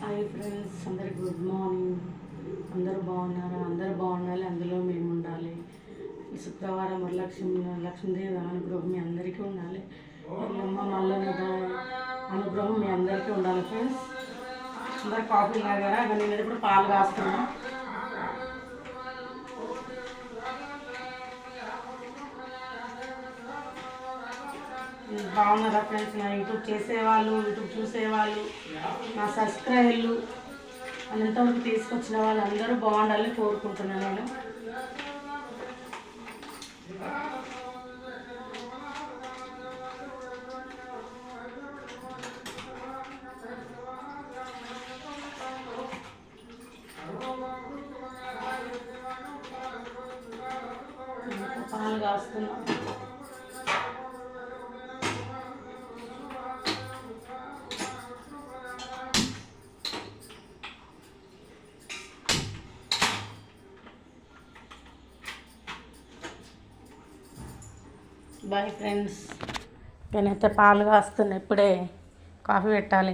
Hi friends, అందరికి good morning. అందరూ బాగున్నారా? అందరూ బాగుండాలి, అందులో మేము ఉండాలి. ఈ శుక్రవారం లక్ష్మీదేవి అనుగ్రహం మీ అందరికీ ఉండాలి. ఎల్లమ్మ మల్లన్న అనుగ్రహం మీ అందరికీ ఉండాలి. ఫ్రెండ్స్, అందరు కాఫీ తాగారా? నేను ఇప్పుడు పాలు కాస్తున్నాను. బాగున్నారా ఫ్రెండ్స్? నా యూట్యూబ్ చేసేవాళ్ళు, యూట్యూబ్ చూసేవాళ్ళు, నా సబ్స్క్రైబర్లు, ఎంతవరకు తీసుకొచ్చిన వాళ్ళు అందరూ బాగుండాలని కోరుకుంటున్నాను నేను. పాలు కాస్తున్నా. బాయ్ ఫ్రెండ్స్, నేనైతే పాలు కాస్తున్నా. ఇప్పుడే కాఫీ పెట్టాలి.